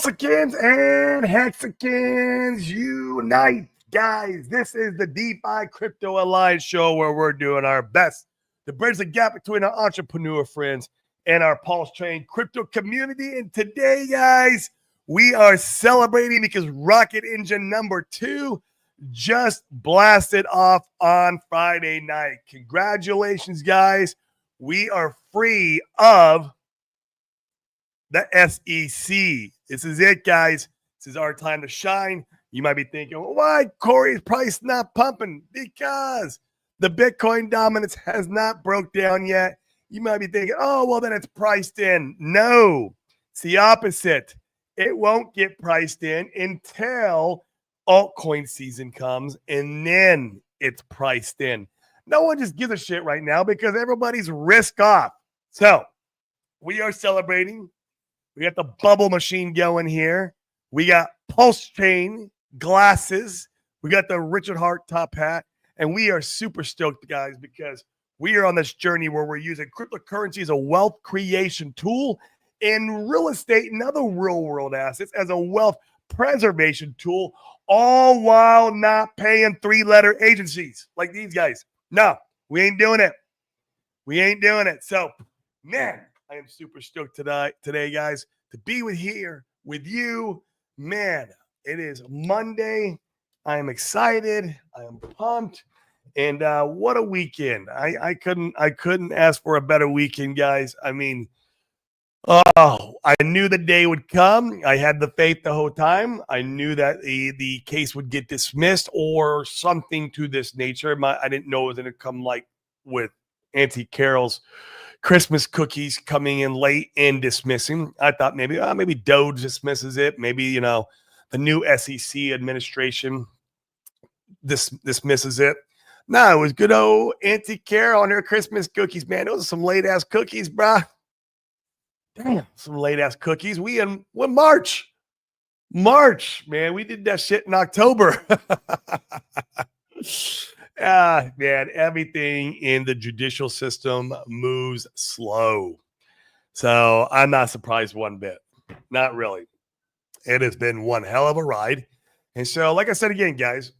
Pulsicans and Hexicans unite. Guys, this is the DeFi Crypto Alliance show where we're doing our best to bridge the gap between our entrepreneur friends and our Pulse Chain crypto community. And today, guys, we are celebrating because Rocket Engine number 2 just blasted off on Friday night. Congratulations, guys. We are free of the SEC. This is it, guys. This is our time to shine. You might be thinking, well, why Corey's price not pumping? Because the Bitcoin dominance has not broke down yet. You might be thinking, oh, well, then it's priced in. No, it's the opposite. It won't get priced in until altcoin season comes, and then it's priced in. No one just gives a shit right now because everybody's risk off. So we are celebrating. We got the bubble machine going here. We got Pulse Chain glasses. We got the Richard Hart top hat. And we are super stoked, guys, because we are on this journey where we're using cryptocurrency as a wealth creation tool and real estate and other real world assets as a wealth preservation tool, all while not paying 3-letter agencies like these guys. No, we ain't doing it. We ain't doing it. So, man, I am super stoked today, guys, to be here with you. Man, it is Monday. I am excited. I am pumped. And what a weekend. I couldn't ask for a better weekend, guys. I mean, I knew the day would come. I had the faith the whole time. I knew that the case would get dismissed or something to this nature. I didn't know it was going to come like with Auntie Carol's Christmas cookies coming in late and dismissing. I thought maybe Doge dismisses it. Maybe, the new SEC administration dismisses it. No, it was good old Auntie Carol and her Christmas cookies, man. Those are some late-ass cookies, bruh. Damn, some late-ass cookies. We in March. March, man. We did that shit in October. Man, everything in the judicial system moves slow. So I'm not surprised one bit. Not really. It has been one hell of a ride. And so, like I said again, guys,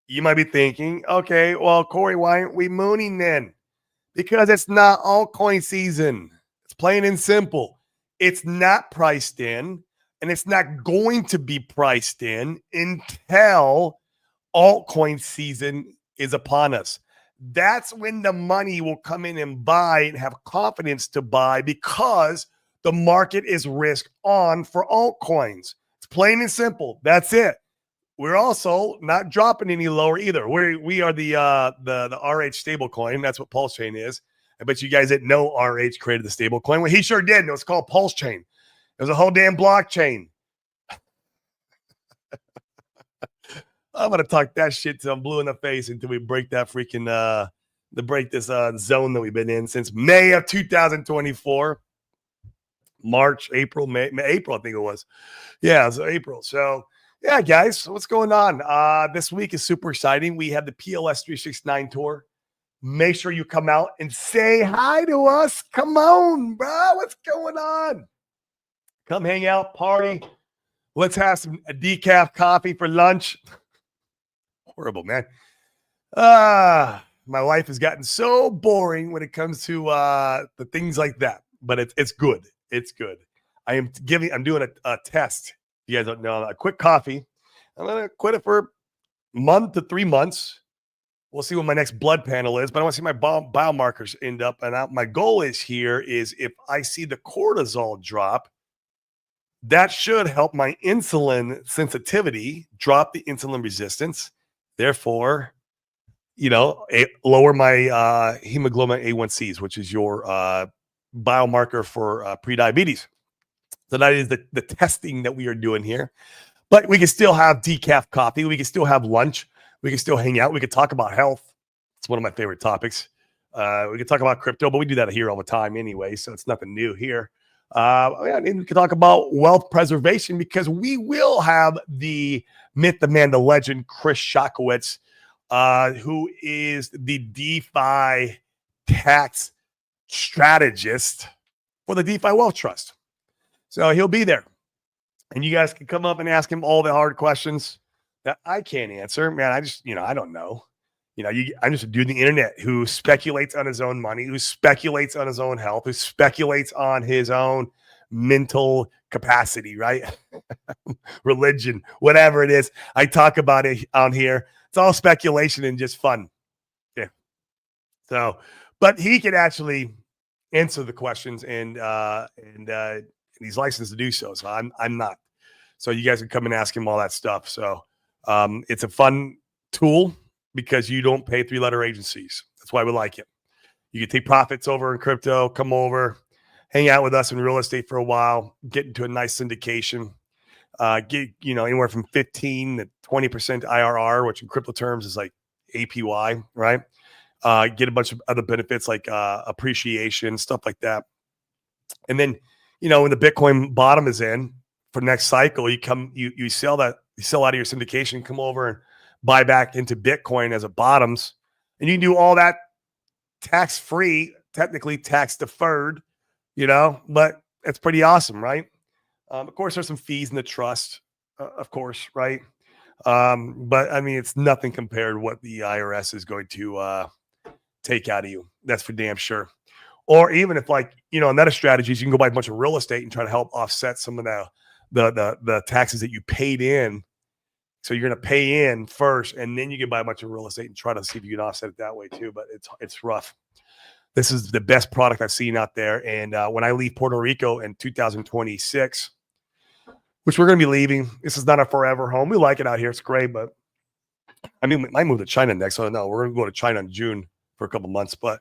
you might be thinking, okay, well, Corey, why aren't we mooning then? Because it's not altcoin season. It's plain and simple. It's not priced in, and it's not going to be priced in until altcoin season is upon us. That's when the money will come in and buy and have confidence to buy because the market is risk on for altcoins. It's plain and simple. That's it. We're also not dropping any lower either. We are the RH stablecoin. That's what Pulse Chain is. I bet you guys didn't know RH created the stablecoin. Well, he sure did. No, it's called Pulse Chain. It was a whole damn blockchain. I'm gonna talk that shit till I'm blue in the face until we break that freaking zone that we've been in since May of 2024. March, April, May, April, I think it was. Yeah, so April. So yeah, guys, what's going on? This week is super exciting. We have the PLS 369 tour. Make sure you come out and say hi to us. Come on, bro. What's going on? Come hang out, party. Let's have some decaf coffee for lunch. Horrible, man. My life has gotten so boring when it comes to the things like that, but it's good. It's good. I'm doing a test. You guys don't know. I quit coffee. I'm going to quit it for a month to 3 months. We'll see what my next blood panel is, but I want to see my biomarkers end up. And my goal is if I see the cortisol drop, that should help my insulin sensitivity, drop the insulin resistance. Therefore, lower my hemoglobin A1Cs, which is your biomarker for prediabetes. So that is the testing that we are doing here. But we can still have decaf coffee. We can still have lunch. We can still hang out. We can talk about health. It's one of my favorite topics. We can talk about crypto, but we do that here all the time anyway, so it's nothing new here. We can talk about wealth preservation because we will have the myth, the man, the legend, Chris Shakowitz, who is the DeFi tax strategist for the DeFi Wealth Trust. So he'll be there. And you guys can come up and ask him all the hard questions that I can't answer. Man, I just, I don't know. I'm just a dude on the internet who speculates on his own money, who speculates on his own health, who speculates on his own mental capacity, right? Religion, whatever it is. I talk about it on here. It's all speculation and just fun. Yeah. So, but he can actually answer the questions and he's licensed to do so. So I'm not. So you guys can come and ask him all that stuff. So it's a fun tool because you don't pay 3-letter agencies. That's why we like it. You can take profits over in crypto, come over, hang out with us in real estate for a while, get into a nice syndication, get anywhere from 15 to 20% IRR, which in crypto terms is like APY, right? Get a bunch of other benefits like appreciation, stuff like that. And then, when the Bitcoin bottom is in for next cycle, you sell out of your syndication, come over and buy back into Bitcoin as it bottoms. And you can do all that tax-free, technically tax-deferred, but it's pretty awesome, right? Of course, there's some fees in the trust, of course, right? But I mean, it's nothing compared to what the IRS is going to take out of you. That's for damn sure. Or even if meta strategies, you can go buy a bunch of real estate and try to help offset some of the taxes that you paid in. So you're going to pay in first, and then you can buy a bunch of real estate and try to see if you can offset it that way too. But it's rough. This is the best product I've seen out there. And when I leave Puerto Rico in 2026, which we're going to be leaving, this is not a forever home. We like it out here. It's great, but I mean, we might move to China next. So no, we're going to go to China in June for a couple months. But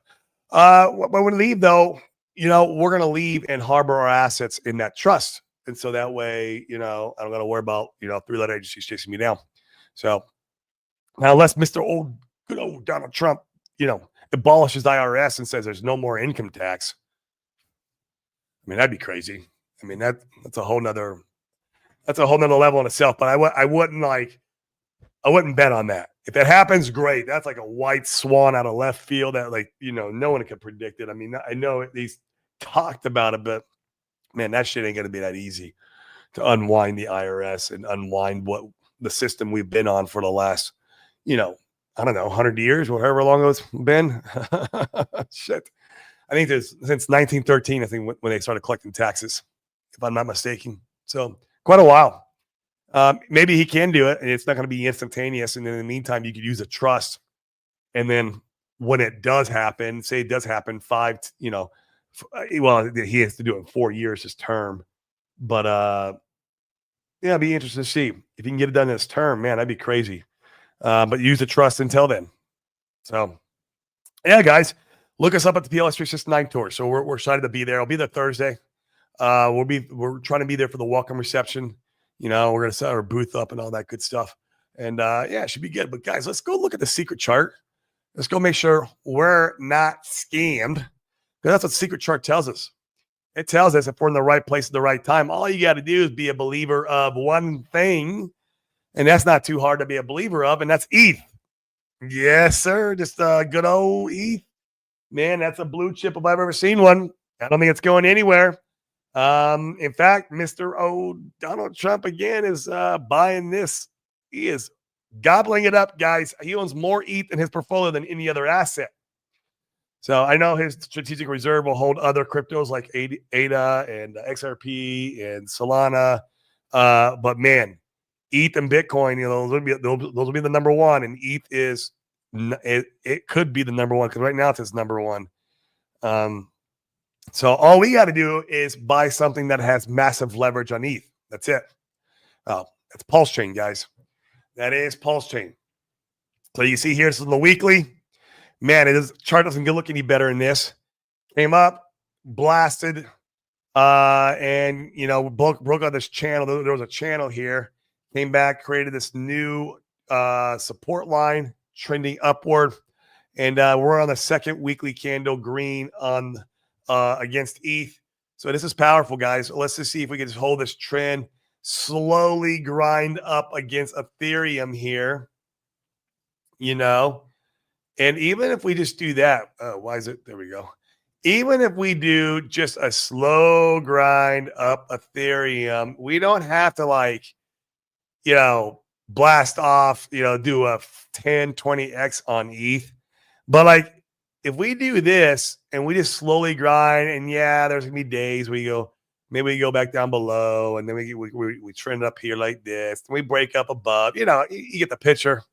when we leave, though, we're going to leave and harbor our assets in that trust. And so that way, I don't got to worry about, 3-letter agencies chasing me down. So now unless good old Donald Trump, abolishes IRS and says there's no more income tax. I mean, that'd be crazy. I mean, that's a whole nother level in itself, but I wouldn't bet on that. If that happens, great. That's like a white swan out of left field that no one can predict it. I mean, I know he's talked about it, but man, that shit ain't going to be that easy to unwind the IRS and unwind what the system we've been on for the last, I don't know, 100 years, whatever long it's been. Shit. I think since 1913, I think when they started collecting taxes, if I'm not mistaken. So quite a while. Maybe he can do it and it's not going to be instantaneous. And in the meantime, you could use a trust. And then when it does happen, say it does happen he has to do it in 4 years, his term. But it'd be interesting to see if he can get it done in his term. Man, that'd be crazy. But use the trust until then. So, yeah, guys, look us up at the PLS 369 tour. So we're excited to be there. I'll be there Thursday. We're trying to be there for the welcome reception. We're going to set our booth up and all that good stuff. And it should be good. But guys, let's go look at the secret chart. Let's go make sure we're not scammed. Because that's what the secret chart tells us. It tells us if we're in the right place at the right time. All you got to do is be a believer of one thing. And that's not too hard to be a believer of. And that's ETH. Yes, sir. Just good old ETH. Man, that's a blue chip if I've ever seen one. I don't think it's going anywhere. In fact, Mr. Donald Trump again is buying this. He is gobbling it up, guys. He owns more ETH in his portfolio than any other asset. So I know his strategic reserve will hold other cryptos like ADA and XRP and Solana. But man, ETH and Bitcoin, those will be the number one. And ETH is it could be the number one because right now it's number one. So all we got to do is buy something that has massive leverage on ETH. That's it. Oh, that's Pulse Chain, guys. That is Pulse Chain. So you see here, this is the weekly. Man, chart doesn't look any better than this. Came up, blasted, and broke out this channel. There was a channel here. Came back, created this new support line, trending upward, and we're on the second weekly candle green on against ETH. So this is powerful, guys. Let's just see if we can just hold this trend, slowly grind up against Ethereum here. And even if we just do that, why is it? There we go. even if we do just a slow grind up Ethereum, we don't have to blast off, do a 10, 20x on ETH. But if we do this and we just slowly grind, and there's gonna be days where maybe we go back down below, and then we trend up here like this, and we break up above. You get the picture.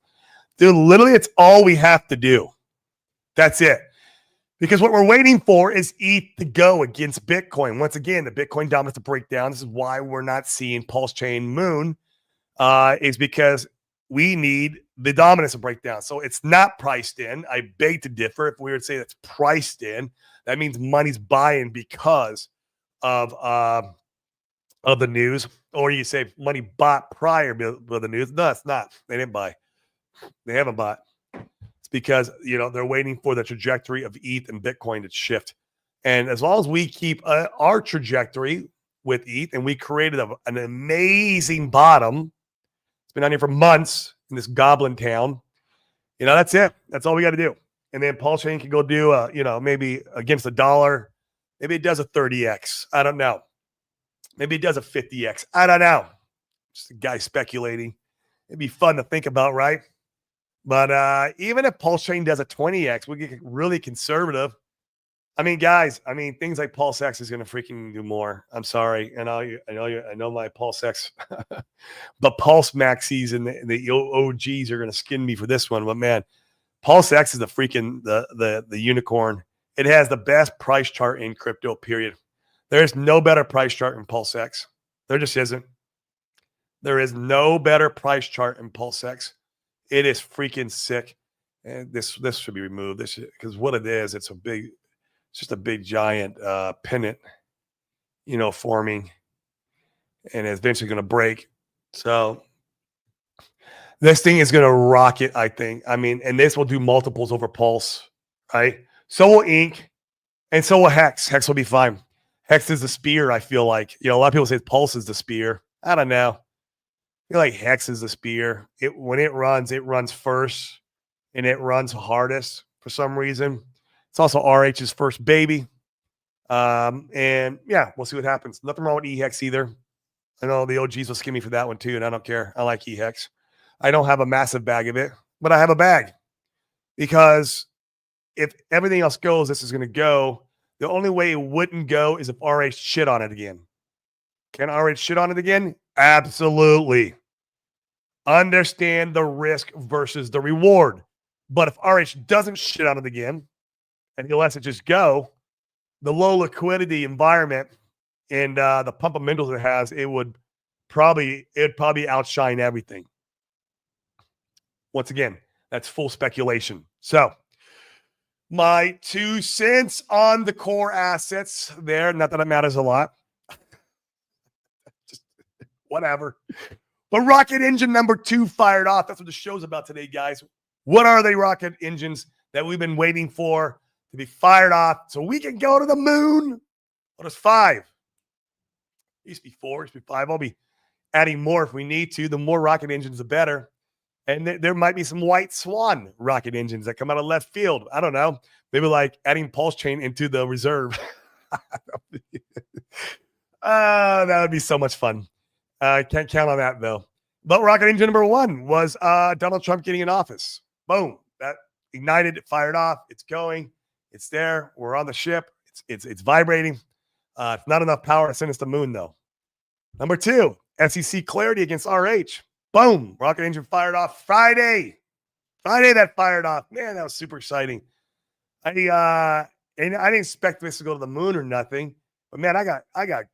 Dude, literally, it's all we have to do. That's it. Because what we're waiting for is ETH to go against Bitcoin. Once again, the Bitcoin dominance to break down. This is why we're not seeing Pulse Chain Moon, is because we need the dominance to break down. So it's not priced in. I beg to differ. If we were to say that's priced in, that means money's buying because of the news. Or you say money bought prior to the news. No, it's not. They didn't buy. They haven't bought. It's because, they're waiting for the trajectory of ETH and Bitcoin to shift. And as long as we keep our trajectory with ETH, and we created an amazing bottom, it's been on here for months in this goblin town, that's it. That's all we got to do. And then Pulse Chain can go do, maybe against the dollar. Maybe it does a 30x. I don't know. Maybe it does a 50x. I don't know. Just a guy speculating. It'd be fun to think about, right? But even if Pulse Chain does a 20x, we get really conservative. I mean, guys, things like Pulse X is going to freaking do more. I'm sorry. I know my Pulse X, but Pulse Maxis and the OGs are going to skin me for this one. But man, Pulse X is the freaking, the unicorn. It has the best price chart in crypto, period. There is no better price chart in Pulse X. There just isn't. There is no better price chart in Pulse X. It is freaking sick. And this should be removed. This because what it is, it's just a big giant pennant, forming, and it's eventually going to break. So this thing is going to rocket, I think. And this will do multiples over Pulse, right? So will Ink, and so will Hex. Hex will be fine. Hex is the spear, I feel like. A lot of people say Pulse is the spear. I don't know. I feel like Hex is the spear. When it runs first, and it runs hardest for some reason. It's also RH's first baby. And we'll see what happens. Nothing wrong with EHEX either. I know the OGs will skim me for that one too, and I don't care. I like EHEX. I don't have a massive bag of it, but I have a bag. Because if everything else goes, this is going to go. The only way it wouldn't go is if RH shit on it again. Can RH shit on it again? Absolutely. Understand the risk versus the reward. But if RH doesn't shit on it again, and he lets it just go, the low liquidity environment and the fundamentals it has, it'd probably outshine everything. Once again, that's full speculation. So my 2 cents on the core assets there. Not that it matters a lot. Just whatever. But rocket engine number 2 fired off. That's what the show's about today, guys. What are the rocket engines that we've been waiting for to be fired off so we can go to the moon? What is 5? It used to be 4, it used to be 5. I'll be adding more if we need to. The more rocket engines, the better. And there might be some white swan rocket engines that come out of left field. I don't know. Maybe like adding Pulse Chain into the reserve. That would be so much fun. Can't count on that, though. But rocket engine number 1 was Donald Trump getting in office. Boom. That ignited, it fired off. It's going. It's there. We're on the ship. It's vibrating. It's not enough power to send us to the moon, though. Number 2, SEC clarity against RH. Boom. Rocket engine fired off Friday. That fired off. Man, that was super exciting. And I didn't expect this to go to the moon or nothing. But man, I got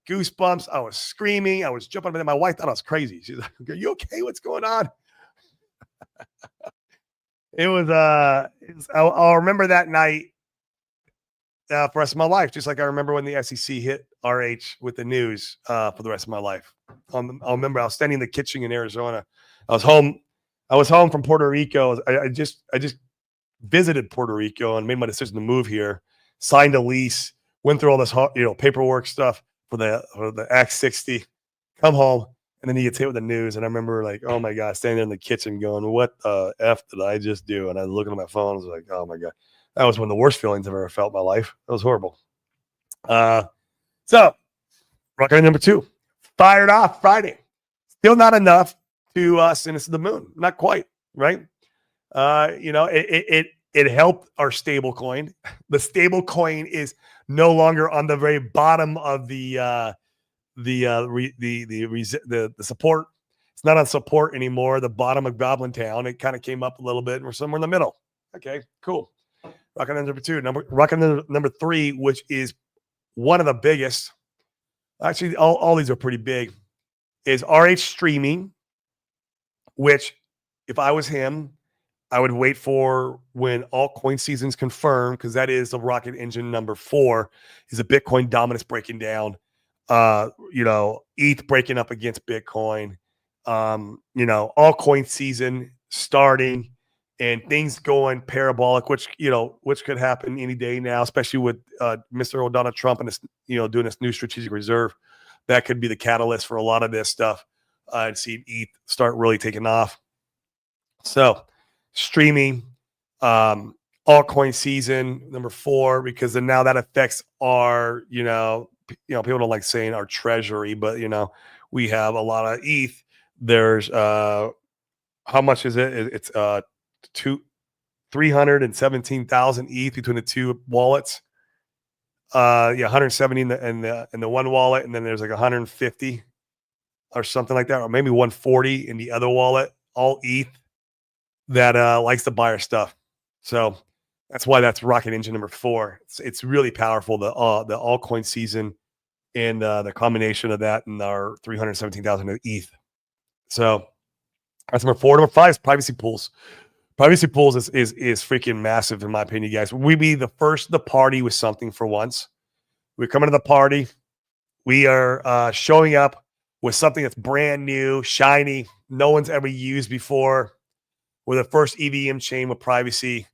goosebumps. I was screaming. I was jumping. My wife thought I was crazy. She's like, "Are you okay? What's going on?" I'll remember that night for the rest of my life, just like I remember when the SEC hit RH with the news for the rest of my life. I'll remember I was standing in the kitchen in Arizona. I was home from Puerto Rico. I just visited Puerto Rico and made my decision to move here, signed a lease, went through all this paperwork stuff for the Act 60, come home, and then he gets hit with the news. And I remember like, oh my God, standing there in the kitchen going, what the F did I just do? And I was looking at my phone. I was like, oh my God. That was one of the worst feelings I've ever felt in my life. It was horrible. So, rocket number 2, fired off Friday. Still not enough to send us to the moon. Not quite, right? It helped our stable coin. The stable coin is no longer on the very bottom of the support. It's not on support anymore. The bottom of Goblin Town. It kind of came up a little bit, and we're somewhere in the middle. Okay, cool. Rocket number 2, rocket number 3, which is one of the biggest. Actually, all these are pretty big. Is RH Streaming, which if I was him, I would wait for when altcoin season's confirmed, because that is the rocket engine number 4, is a Bitcoin dominance breaking down. ETH breaking up against Bitcoin. Altcoin season starting and things going parabolic, which could happen any day now, especially with Mr. Donald Trump and this, doing this new strategic reserve. That could be the catalyst for a lot of this stuff, and see ETH start really taking off. So, streaming, altcoin season number 4, because then now that affects our, people don't like saying our treasury, but we have a lot of ETH. There's how much is it? It's 317,000 ETH between the two wallets. 170 in the one wallet, and then there's like 150 or something like that, or maybe 140 in the other wallet, all ETH that likes to buy our stuff. So that's why that's rocket engine number 4. It's really powerful, the altcoin season and the combination of that and our 317,000 ETH. So that's number 4. Number 5 is privacy pools. Privacy pools is freaking massive, in my opinion, guys. We be the first of the party with something for once. We're coming to the party. We are showing up with something that's brand new, shiny, no one's ever used before. We're the first EVM chain with privacy.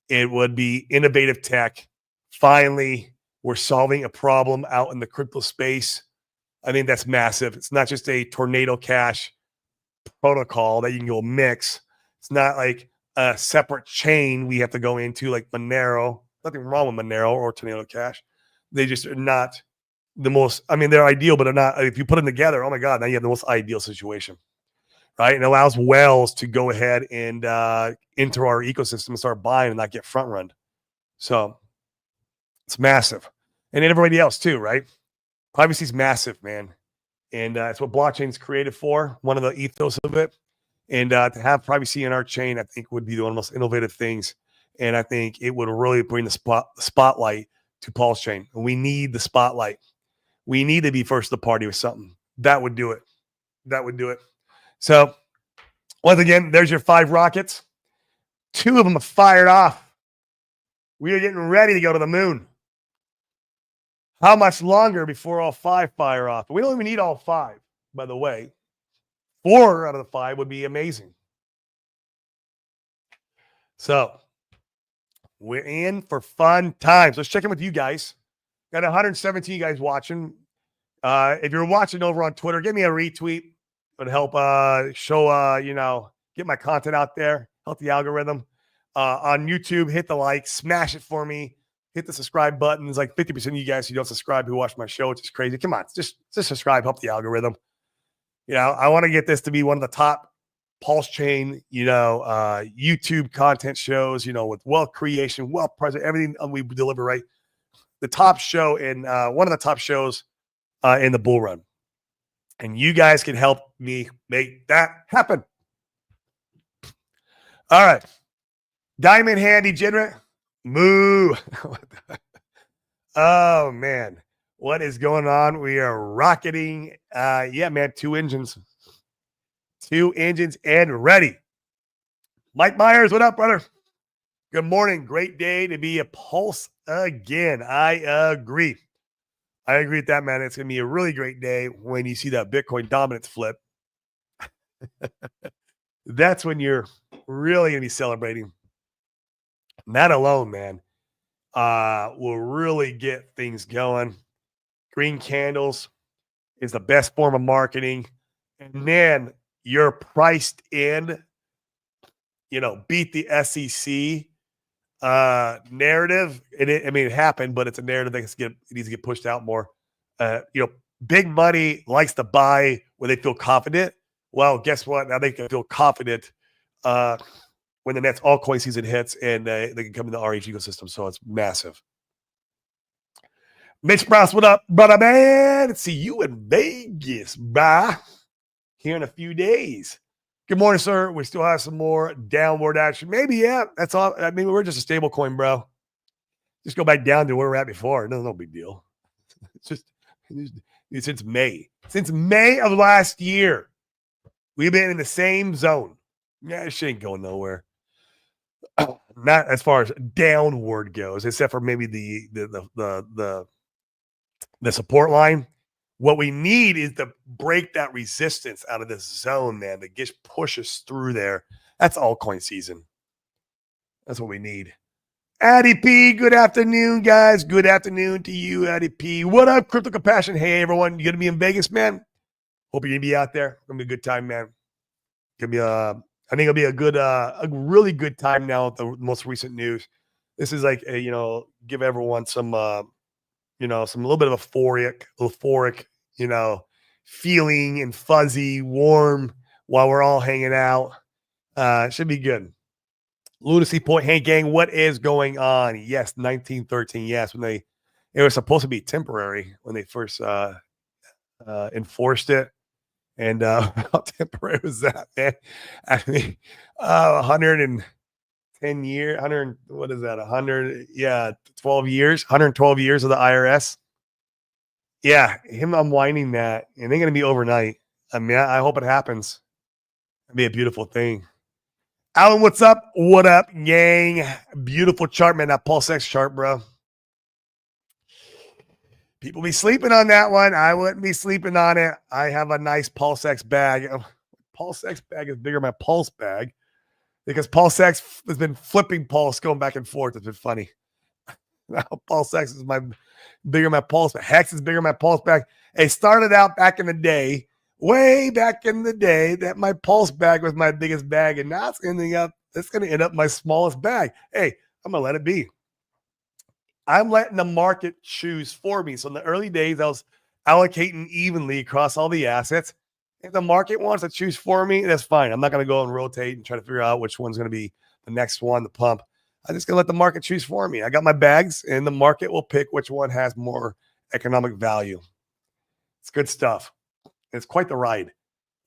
It would be innovative tech. Finally, we're solving a problem out in the crypto space. I think that's massive. It's not just a Tornado Cash protocol that you can go mix. It's not like a separate chain we have to go into like Monero. Nothing wrong with Monero or Tornado Cash. They just are not the most, they're ideal, but they're not. If you put them together, oh my God, now you have the most ideal situation, right? And it allows whales to go ahead and enter our ecosystem and start buying and not get front run. So it's massive. And everybody else too, right? Privacy is massive, man. And it's what blockchain is created for, one of the ethos of it. And to have privacy in our chain, I think would be one of the most innovative things. And I think it would really bring the spotlight to Paul's chain. And we need the spotlight. We need to be first to the party with something. That would do it. That would do it. So once again, there's your 5 rockets. 2 of them have fired off. We are getting ready to go to the moon. How much longer before all 5 fire off? We don't even need all 5, by the way. 4 out of the 5 would be amazing. So we're in for fun times. Let's check in with you guys. Got 117 guys watching. If you're watching over on Twitter, give me a retweet. It would help show, get my content out there, help the algorithm. On YouTube, hit the like, smash it for me. Hit the subscribe button. It's like 50% of you guys who don't subscribe who watch my show, which is crazy. Come on, just subscribe, help the algorithm. I want to get this to be one of the top Pulse Chain, YouTube content shows, with wealth creation, wealth present, everything we deliver, right? The top show in one of the top shows in the bull run. And you guys can help me make that happen. All right. Diamond Handy Degenerate. Moo. Oh, man. What is going on? We are rocketing. 2 engines. 2 engines and ready. Mike Myers, what up, brother? Good morning. Great day to be a Pulse again. I agree. I agree with that, man. It's going to be a really great day when you see that Bitcoin dominance flip. That's when you're really going to be celebrating. And that alone, man, will really get things going. Green candles is the best form of marketing. And then you're priced in, beat the SEC narrative. It happened, but it's a narrative that needs to get pushed out more. Big money likes to buy where they feel confident. Well, guess what? Now they can feel confident when the next altcoin season hits and they can come in the RH ecosystem. So it's massive. Mitch Brown, what up, brother man? See you in Vegas, bye. Here in a few days. Good morning, sir. We still have some more downward action. Maybe, yeah. That's all. I mean, we're just a stable coin, bro. Just go back down to where we're at before. No big deal. It's just since May. Since May of last year, we've been in the same zone. Yeah, this shit ain't going nowhere. Not as far as downward goes, except for maybe the support line. What we need is to break that resistance out of this zone, man, that just pushes through there. That's altcoin season. That's what we need. Addy P, good afternoon, guys. Good afternoon to you, Addy P. What up, Crypto Compassion? Hey, everyone. You going to be in Vegas, man? Hope you're going to be out there. Going to be a good time, man. I think it'll be a really good time now with the most recent news. This is like, give everyone some, some little bit of euphoric, feeling and fuzzy, warm while we're all hanging out. It should be good. Lunacy Point, hey gang, what is going on? Yes, 1913. Yes, it was supposed to be temporary when they first enforced it. And how temporary was that, man? I mean, 110 years, 100, what is that? 100, 12 years, 112 years of the IRS. Yeah, him unwinding that, and they're going to be overnight. I mean, I hope it happens. It'd be a beautiful thing. Alan, what's up? What up, gang? Beautiful chart, man. That PulseX chart, bro. People be sleeping on that one. I wouldn't be sleeping on it. I have a nice PulseX bag. PulseX bag is bigger than my Pulse bag because PulseX has been flipping Pulse going back and forth. It's been funny. Now PulseX is bigger than my Pulse bag. Hex is bigger than my Pulse bag. It started out back in the day, way back in the day, that my Pulse bag was my biggest bag, and now it's going to end up my smallest bag. Hey, I'm going to let it be. I'm letting the market choose for me. So in the early days, I was allocating evenly across all the assets. If the market wants to choose for me, that's fine. I'm not going to go and rotate and try to figure out which one's going to be the next one to pump. I'm just going to let the market choose for me. I got my bags, and the market will pick which one has more economic value. It's good stuff. It's quite the ride.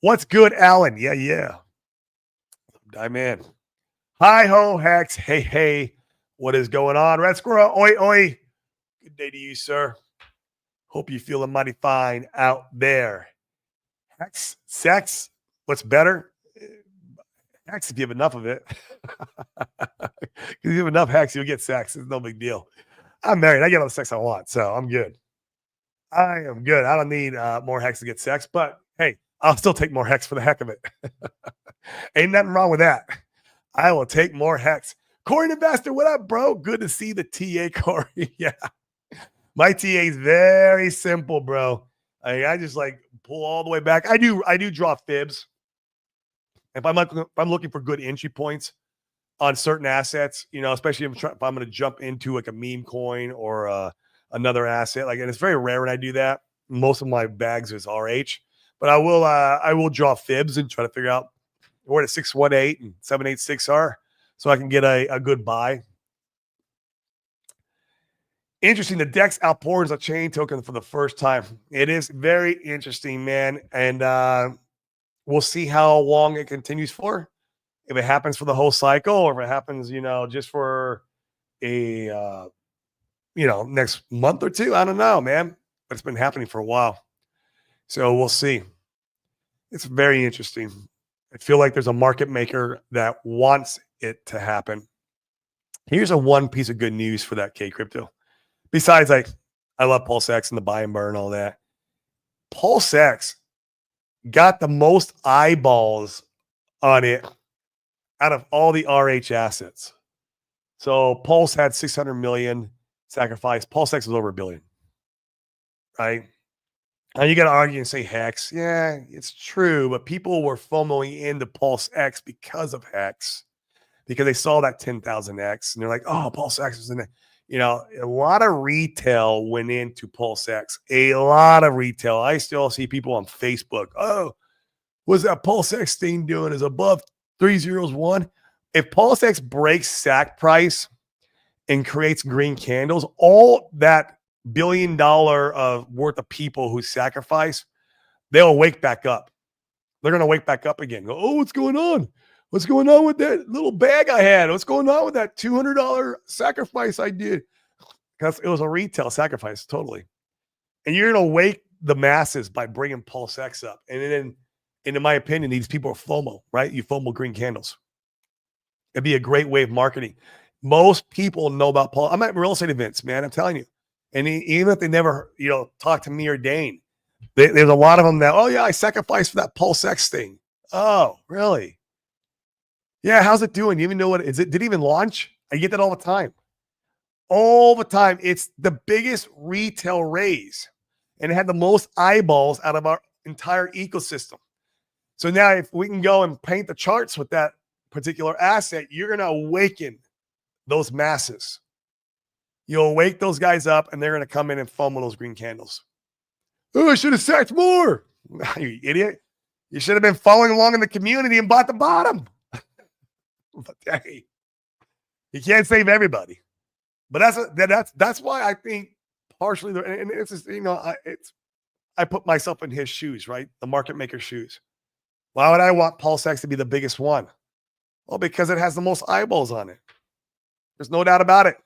What's good, Alan? Yeah. Diamond. Hi ho, Hex. Hey. What is going on? Red Squirrel, oi. Good day to you, sir. Hope you're feeling mighty fine out there. Hex, sex, what's better? Hex, if you have enough of it. If you have enough hex, you'll get sex. It's no big deal. I'm married. I get all the sex I want, so I'm good. I am good. I don't need more hex to get sex, but hey, I'll still take more hex for the heck of it. Ain't nothing wrong with that. I will take more hex. Corey Investor, what up, bro? Good to see the TA, Corey. Yeah. My TA is very simple, bro. I just like pull all the way back. I do draw fibs. If I'm looking for good entry points on certain assets, especially if I'm going to jump into like a meme coin or another asset, and it's very rare when I do that. Most of my bags is RH, but I will draw fibs and try to figure out where the 618 and 786 are, so I can get a good buy. Interesting. The DEX outpours a chain token for the first time. It is very interesting, man. And we'll see how long it continues for. If it happens for the whole cycle, or if it happens, just for a, next month or two. I don't know, man. But it's been happening for a while. So we'll see. It's very interesting. I feel like there's a market maker that wants it to happen. Here's one piece of good news for that K crypto. Besides, I love PulseX and the buy and burn and all that. PulseX got the most eyeballs on it out of all the RH assets. So Pulse had 600 million sacrificed. PulseX was over $1 billion. Right? Now you got to argue and say Hex. Yeah, it's true, but people were FOMOing into PulseX because of Hex. because they saw that 10,000X and they're like, oh, Pulse X is in it. You know, a lot of retail went into Pulse X. A lot of retail. I still see people on Facebook. Oh, what's that Pulse X thing doing? Is above 301. If Pulse X breaks sack price and creates green candles, all that $1 billion of worth of people who sacrifice, they'll wake back up. They're going to wake back up again. Go, oh, what's going on? What's going on with that little bag I had? What's going on with that $200 sacrifice I did? Because it was a retail sacrifice, totally. And you're going to wake the masses by bringing Pulse X up. And then, in my opinion, these people are FOMO, right? You FOMO green candles. It'd be a great way of marketing. Most people know about Pulse. I'm at real estate events, man. I'm telling you. And even if they never, talk to me or Dane, there's a lot of them that, oh, yeah, I sacrificed for that Pulse X thing. Oh, really? Yeah, how's it doing? You even know what is it? Did it even launch? I get that all the time. All the time. It's the biggest retail raise, and it had the most eyeballs out of our entire ecosystem. So now if we can go and paint the charts with that particular asset, you're going to awaken those masses. You'll wake those guys up, and they're going to come in and FOMO those green candles. Oh, I should have sacked more. You idiot. You should have been following along in the community and bought the bottom. But hey, you can't save everybody. But that's why I think partially, and it's just, I put myself in his shoes, right? The market maker's shoes. Why would I want Pulse X to be the biggest one? Well, because it has the most eyeballs on it. There's no doubt about it.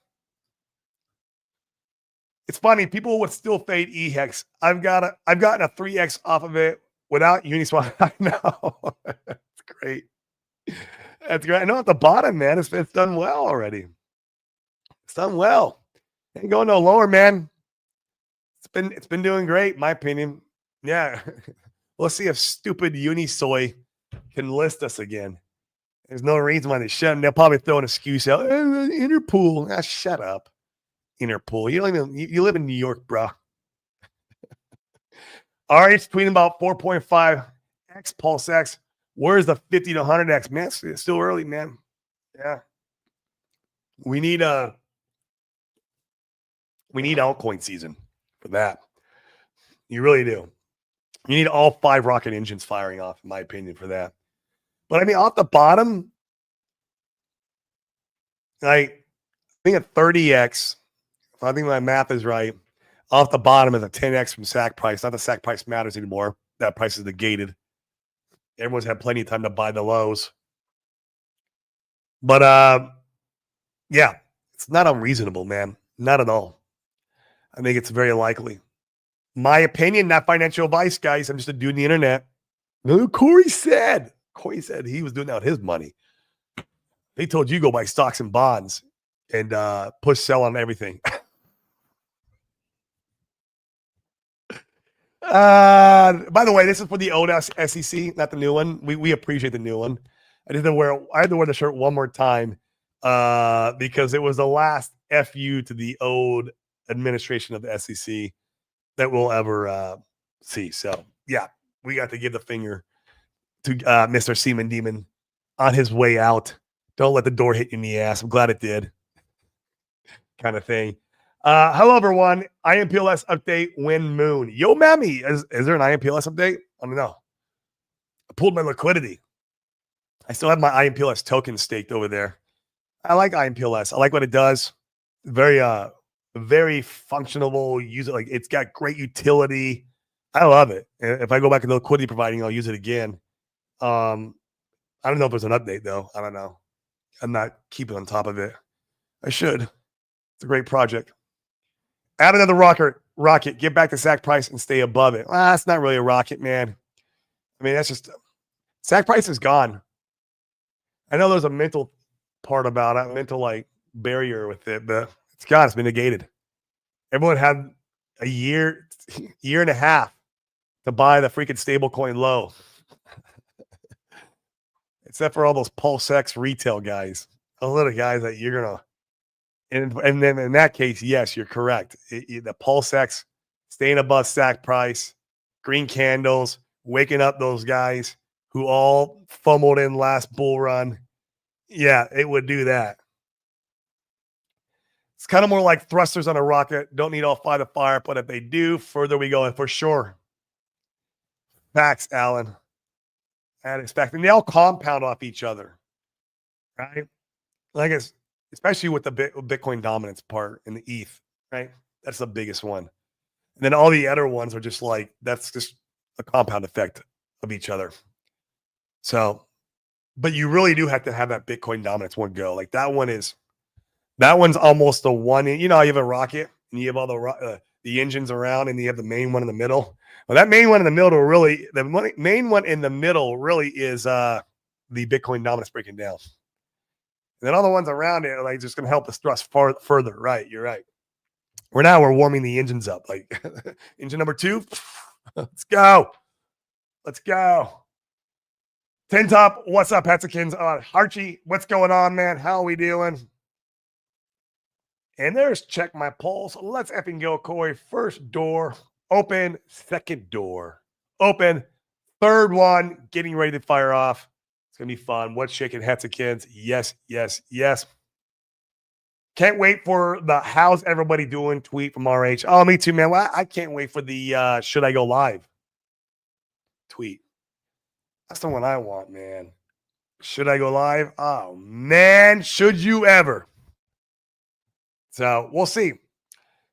It's funny, people would still fade EHEX. I've gotten a 3X off of it without Uniswap. I know. It's great. That's great. I know at the bottom, man, it's done well already. It's done well. Ain't going no lower, man. It's been doing great, in my opinion. Yeah. We'll see if stupid Unisoy can list us again. There's no reason why they shouldn't. They'll probably throw an excuse out. Interpool. Shut up. Interpool. You live in New York, bro. All right, it's tweeting about 4.5X Pulse X. Where's the 50 to 100X? Man, it's still early, man. Yeah. We need altcoin season for that. You really do. You need all 5 rocket engines firing off, in my opinion, for that. But I mean, off the bottom, I think at 30X, if I think my math is right, off the bottom is a 10X from sack price. Not that sack price matters anymore. That price is negated. Everyone's had plenty of time to buy the lows. But yeah, it's not unreasonable, man. Not at all. I think it's very likely. My opinion, not financial advice, guys. I'm just a dude on the internet. Corey said he was doing that with his money. He told you go buy stocks and bonds and push sell on everything. By the way, this is for the old SEC, not the new one. We appreciate the new one. I had to wear the shirt one more time because it was the last FU to the old administration of the SEC that we'll ever see. So yeah, we got to give the finger to Mr. Seaman Demon on his way out. Don't let the door hit you in the ass. I'm glad it did. Kind of thing. Hello, everyone. IMPLS update, Win Moon. Yo, Mammy, is there an IMPLS update? I don't know. I pulled my liquidity. I still have my IMPLS token staked over there. I like IMPLS. I like what it does. Very functional user. Like, it's got great utility. I love it. If I go back to the liquidity providing, I'll use it again. I don't know if there's an update though. I don't know. I'm not keeping on top of it. I should. It's a great project. Add another rocket. Get back to sack price and stay above it. That's not really a rocket, man. I mean, that's just sack price is gone. I know there's a mental part about it, mental barrier with it, but it's gone. It's been negated. Everyone had a year and a half to buy the freaking stablecoin low. Except for all those Pulse X retail guys. Those are the guys that you're going to. And then in that case, yes, you're correct. The Pulse X staying above sack price, green candles, waking up those guys who all fumbled in last bull run. Yeah, it would do that. It's kind of more like thrusters on a rocket. Don't need all 5 to fire, but if they do, further we go. And for sure. Facts, Alan. And expecting they all compound off each other, right? Like it's especially with the Bitcoin dominance part in the ETH, right? That's the biggest one. And then all the other ones are just like that's just a compound effect of each other. So, but you really do have to have that Bitcoin dominance one go. Like that one's almost the one. You know, you have a rocket and you have all the engines around, and you have the main one in the middle. Well, that main one in the middle really, main one in the middle really is the Bitcoin dominance breaking down. And then all the ones around it are like just going to help us thrust further. Right, you're right. We're warming the engines up. Like engine number 2, let's go. Let's go. 10 Top, what's up, Petsikins? Harchie, what's going on, man? How are we doing? And there's check my pulse. Let's effing go, Corey. First door open, second door open, third one getting ready to fire off. It's going to be fun. What's shaking, Petsikins? Yes, yes, yes. Can't wait for the how's everybody doing tweet from RH. Oh, me too, man. Well, I can't wait for the should I go live tweet. That's the one I want, man. Should I go live? Oh, man. Should you ever? So we'll see.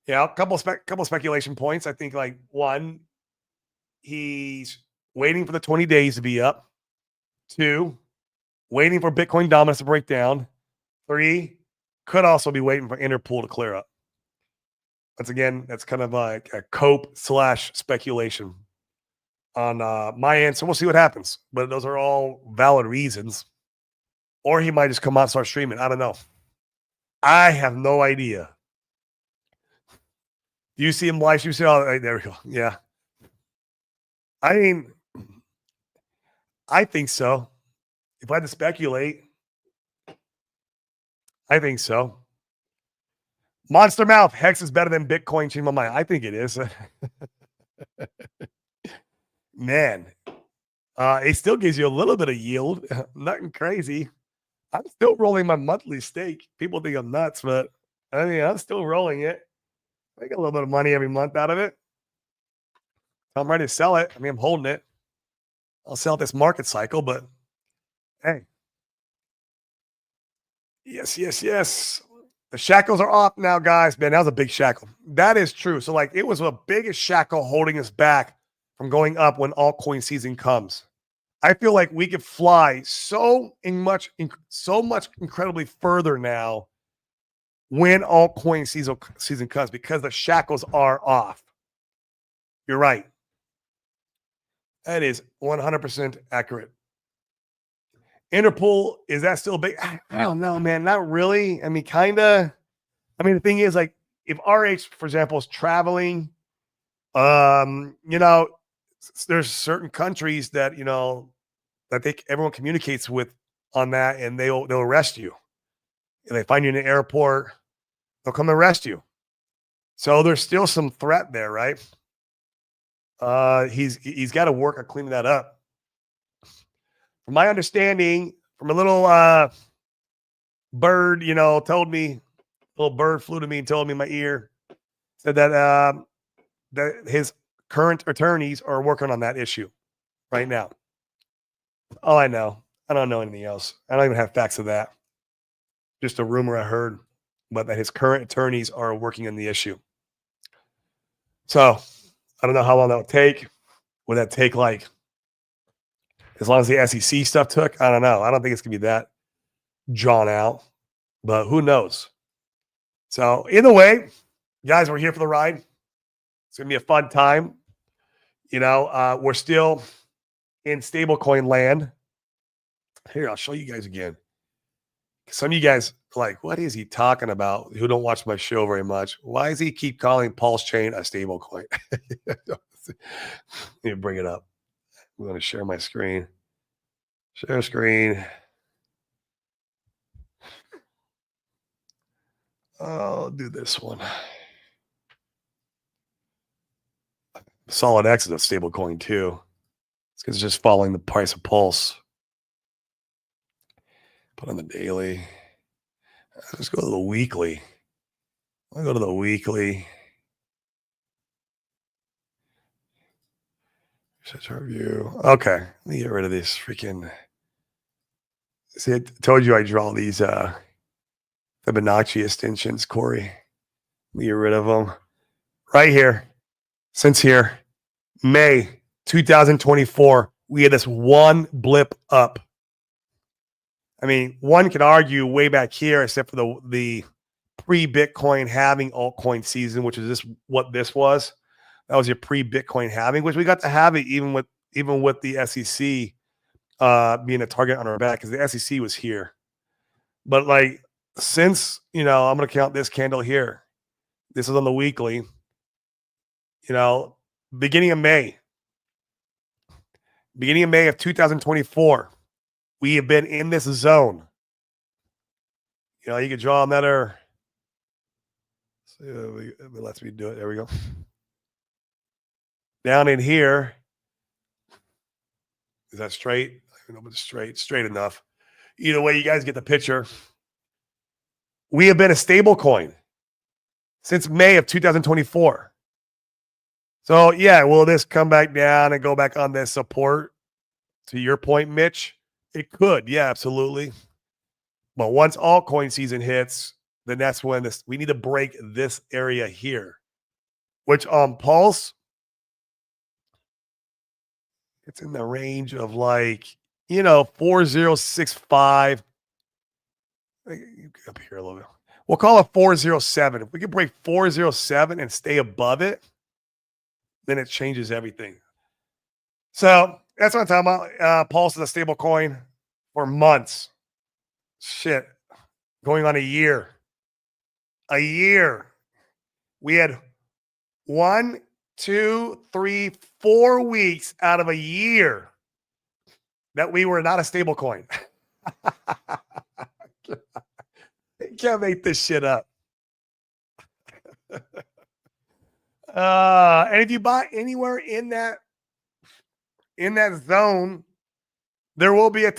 Yeah, a couple speculation points. I think like one, he's waiting for the 20 days to be up. 2, waiting for Bitcoin dominance to break down. 3, could also be waiting for Interpool to clear up. Once again, that's kind of like a cope / speculation on my end. So we'll see what happens. But those are all valid reasons. Or he might just come out and start streaming. I don't know. I have no idea. Do you see him live? You see, oh, right, there we go. Yeah. I mean, I think so. If I had to speculate, I think so. Monster Mouth, Hex is better than Bitcoin. Change my mind. I think it is. Man, it still gives you a little bit of yield. Nothing crazy. I'm still rolling my monthly stake. People think I'm nuts, but I mean, I'm still rolling it. I get a little bit of money every month out of it. I'm ready to sell it. I mean, I'm holding it. I'll sell this market cycle, but hey. Yes, yes, yes. The shackles are off now, guys. Man, that was a big shackle. That is true. So, like, it was the biggest shackle holding us back from going up when altcoin season comes. I feel like we could fly so much incredibly further now when altcoin season comes because the shackles are off. You're right. That is 100% accurate. Interpool, is that still big? I don't know, man. Not really. I mean, kind of. I mean, the thing is, like, if RH, for example, is traveling, you know, there's certain countries that, you know, that everyone communicates with on that, and they'll arrest you. If they find you in an airport, they'll come arrest you. So there's still some threat there, right? He's got to work on cleaning that up. From my understanding, from a little bird, you know, told me, a little bird flew to me and told me in my ear, said that that his current attorneys are working on that issue right now. All I know. I don't know anything else. I don't even have facts of that. Just a rumor I heard, but that his current attorneys are working on the issue. So I don't know how long that would take. Would that take like as long as the SEC stuff took? I don't know. I don't think it's gonna be that drawn out, but who knows? So either way, guys, we're here for the ride. It's gonna be a fun time. You know, we're still in stablecoin land. Here, I'll show you guys again. Some of you guys are like, what is he talking about? Who don't watch my show very much. Why does he keep calling Pulse Chain a stablecoin? Let me bring it up. I'm going to share my screen. Share screen. I'll do this one. Solid X is a stablecoin too. It's because it's just following the price of Pulse. Put on the daily. Let's go to the weekly. I'll go to the weekly. Such a review. Okay. Let me get rid of this freaking. See, I told you I draw these Fibonacci extensions, Corey. Let me get rid of them. Right here. Since here, May 2024, we had this one blip up. I mean, one could argue way back here, except for the pre-Bitcoin halving altcoin season, which is what this was. That was your pre-Bitcoin halving, which we got to have it even with the SEC being a target on our back, because the SEC was here. But like, since, I'm going to count this candle here. This is on the weekly. Beginning of May of 2024, we have been in this zone. You could draw another. It lets me do it. There we go. Down in here. Is that straight? I don't know if it's straight enough. Either way, you guys get the picture. We have been a stable coin since May of 2024. So, yeah, will this come back down and go back on this support? To your point, Mitch, it could. Yeah, absolutely. But once altcoin season hits, then that's when we need to break this area here, which on Pulse, it's in the range of 4065. Up here a little bit. We'll call it 407. If we can break 407 and stay above it, then it changes everything. So that's what I'm talking about. Pulse is a stable coin for months. Shit. Going on a year. A year. We had 1, 2, 3, 4 weeks out of a year that we were not a stable coin. You can't make this shit up. And if you buy anywhere in that zone, there will be a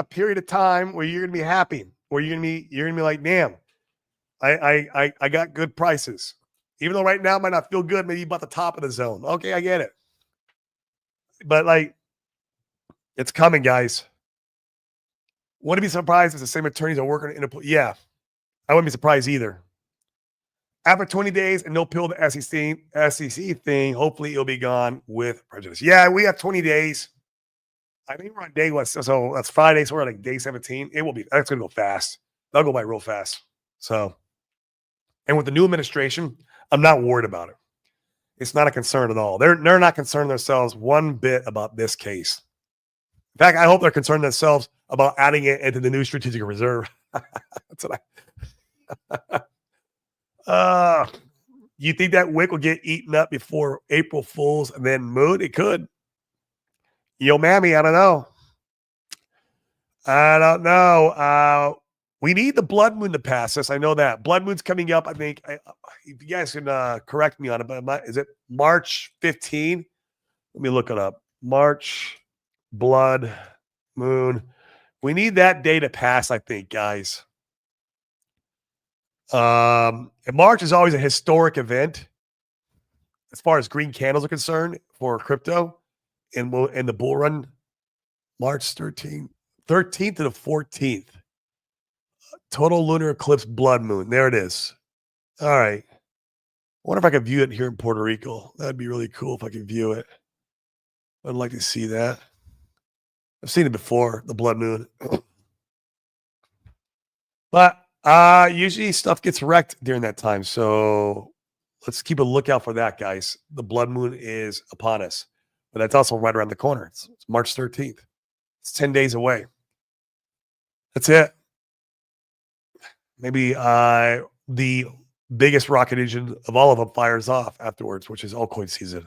period of time where you're gonna be happy, where you're gonna be like, damn, I got good prices. Even though right now it might not feel good, maybe you bought the top of the zone. Okay, I get it. But it's coming, guys. Wouldn't be surprised if the same attorneys are working in yeah, I wouldn't be surprised either. After 20 days and no pill the SEC thing, hopefully it'll be gone with prejudice. Yeah, we have 20 days. I think we're on day what? So that's Friday. So we're on day 17. That's going to go fast. That'll go by real fast. So, and with the new administration, I'm not worried about it. It's not a concern at all. They're not concerned themselves one bit about this case. In fact, I hope they're concerned themselves about adding it into the new strategic reserve. That's what you think that wick will get eaten up before April Fools and then Moon? It could. Yo, mammy, I don't know. We need the blood moon to pass us. I know that. Blood moon's coming up, I think. If you guys can correct me on it, but is it March 15? Let me look it up. March, blood moon. We need that day to pass, I think, guys. And March is always a historic event as far as green candles are concerned for crypto in the bull run. March 13th to the 14th. Total lunar eclipse blood moon. There it is. All right. I wonder if I could view it here in Puerto Rico. That'd be really cool if I could view it. I'd like to see that. I've seen it before, the blood moon. But usually stuff gets wrecked during that time. So let's keep a lookout for that, guys. The blood moon is upon us. But that's also right around the corner. It's March 13th. It's 10 days away. That's it. Maybe the biggest rocket engine of all of them fires off afterwards, which is altcoin season.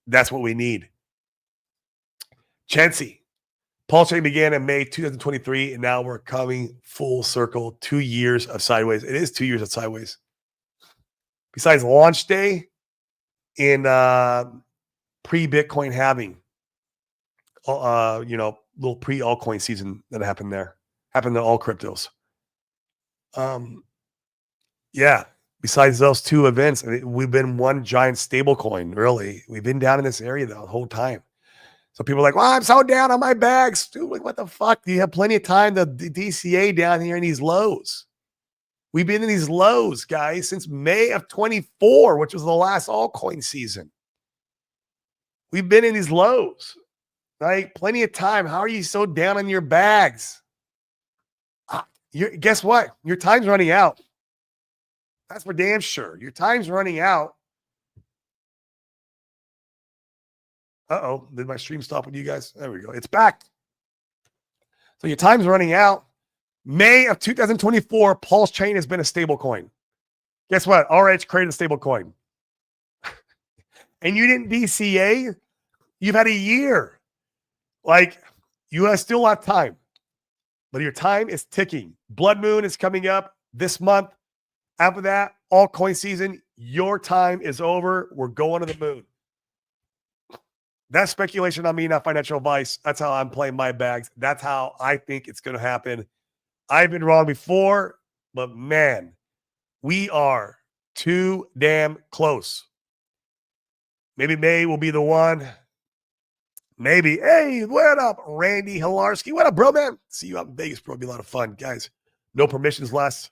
That's what we need. Chansey. Pulse Chain began in May 2023, and now we're coming full circle. 2 years of sideways. It is 2 years of sideways. Besides launch day in pre-Bitcoin halving, little pre-altcoin season that happened there. Happened to all cryptos. Yeah. Besides those two events, I mean, we've been one giant stable coin, really. We've been down in this area the whole time. So people are like, well, I'm so down on my bags. Dude, like, what the fuck? You have plenty of time to DCA down here in these lows. We've been in these lows, guys, since May of 24, which was the last altcoin season. We've been in these lows. Like, plenty of time. How are you so down on your bags? Guess what? Your time's running out. That's for damn sure. Your time's running out. Uh-oh. Did my stream stop with you guys? There we go. It's back. So your time's running out. May of 2024, Pulse Chain has been a stable coin. Guess what? RH created a stable coin. And you didn't DCA? You've had a year. Like, you have still have time. But your time is ticking. Blood Moon is coming up this month. After that, altcoin season, your time is over. We're going to the moon. That's speculation on me, not financial advice. That's how I'm playing my bags. That's how I think it's going to happen. I've been wrong before, but man, we are too damn close. Maybe May will be the one. Maybe. Hey, what up, Randy Hilarski? What up, bro, man? See you out in Vegas, bro. It'll be a lot of fun. Guys, no permissions last.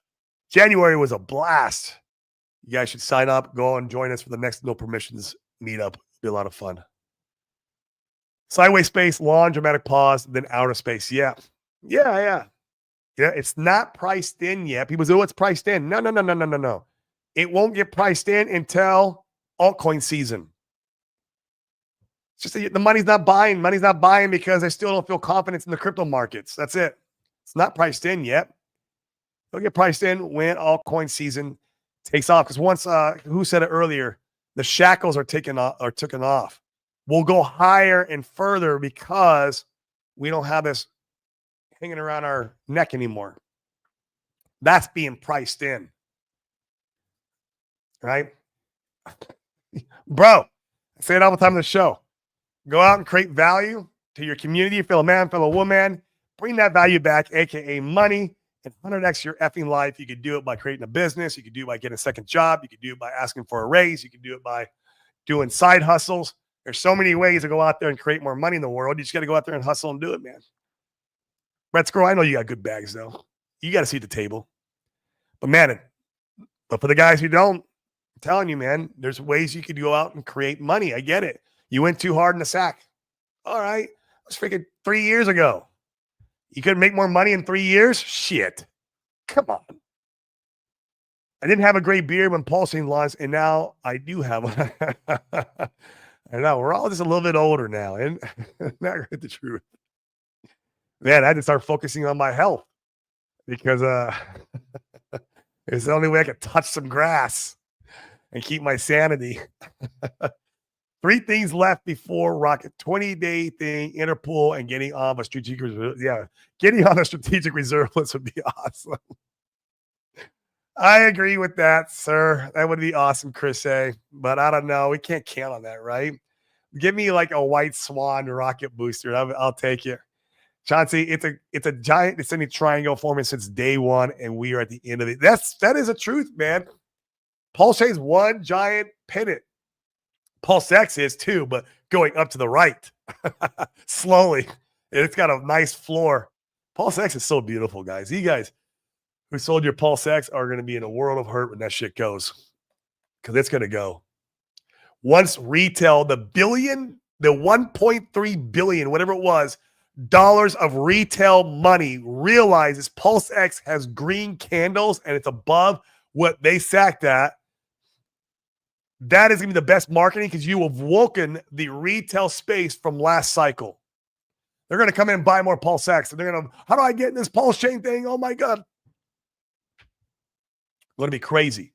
January was a blast. You guys should sign up. Go and join us for the next no permissions meetup. It'll be a lot of fun. Sideways space, long, dramatic pause, then outer space. Yeah. Yeah. It's not priced in yet. People say, oh, it's priced in. No. It won't get priced in until altcoin season. It's just the money's not buying. Money's not buying because they still don't feel confidence in the crypto markets. That's it. It's not priced in yet. It'll get priced in when altcoin season takes off. Because once, who said it earlier, the shackles are taken off. We'll go higher and further because we don't have this hanging around our neck anymore. That's being priced in. Right? Bro, I say it all the time on the show. Go out and create value to your community, fellow man, fellow woman. Bring that value back, aka money, and 100x your effing life. You could do it by creating a business. You could do it by getting a second job. You could do it by asking for a raise. You could do it by doing side hustles. There's so many ways to go out there and create more money in the world. You just got to go out there and hustle and do it, man. Red Scroll, I know you got good bags, though. You got to see the table. But for the guys who don't, I'm telling you, man, there's ways you could go out and create money. I get it. You went too hard in the sack. All right. It was freaking 3 years ago. You could make more money in 3 years? Shit. Come on. I didn't have a great beard when Pulsing launched, and now I do have one. I know. We're all just a little bit older now. And not the truth. Man, I had to start focusing on my health because it's the only way I could touch some grass and keep my sanity. 3 things left before Rocket 20-day thing, Interpool, and getting on a strategic reserve. Yeah, getting on a strategic reserve list would be awesome. I agree with that, sir. That would be awesome, Chris A. But I don't know. We can't count on that, right? Give me like a white swan rocket booster. I'll take it. Chauncey, it's a giant descending triangle forming since day one, and we are at the end of it. That is a truth, man. Pulse Chain's one giant pennant. Pulse X is too, but going up to the right slowly. And it's got a nice floor. Pulse X is so beautiful, guys. You guys who sold your Pulse X are going to be in a world of hurt when that shit goes, because it's going to go. Once retail, the 1.3 billion, whatever it was, dollars of retail money realizes Pulse X has green candles and it's above what they sacked at, that is going to be the best marketing because you have woken the retail space from last cycle. They're going to come in and buy more Pulse X. And they're going to, how do I get in this Pulse Chain thing? Oh my God. Going to be crazy.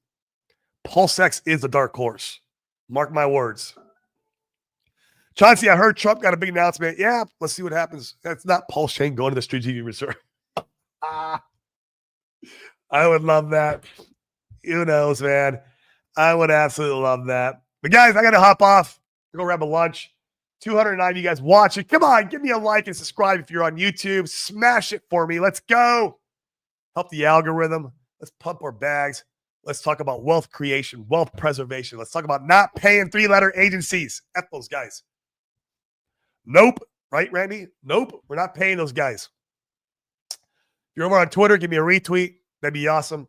Pulse X is the dark horse. Mark my words. Chauncey, I heard Trump got a big announcement. Yeah, let's see what happens. That's not Pulse Chain going to the strategic reserve. I would love that. Who knows, man? I would absolutely love that. But guys, I got to hop off to go grab a lunch. 209 of you guys watching. Come on, give me a like and subscribe if you're on YouTube. Smash it for me. Let's go. Help the algorithm. Let's pump our bags. Let's talk about wealth creation, wealth preservation. Let's talk about not paying three-letter agencies. F those guys. Nope. Right, Randy? Nope. We're not paying those guys. If you're over on Twitter, give me a retweet. That'd be awesome.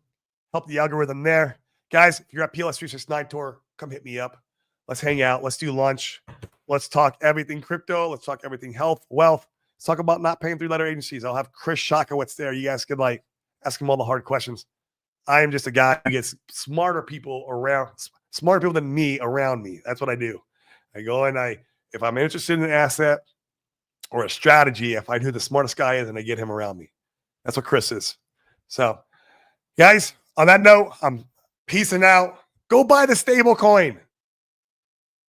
Help the algorithm there. Guys, if you're at PLS 369 Tour, come hit me up. Let's hang out. Let's do lunch. Let's talk everything crypto. Let's talk everything health, wealth. Let's talk about not paying three-letter agencies. I'll have Chris Shakowitz there. You guys can ask him all the hard questions. I am just a guy who gets smarter people than me around me. That's what I do. I go and if I'm interested in an asset or a strategy, I find who the smartest guy is and I get him around me. That's what Chris is. So, guys, on that note, I'm peacing out. Go buy the stable coin.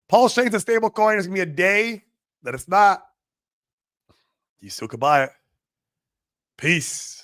Paul Shane's a stable coin. There's going to be a day that it's not. You still could buy it. Peace.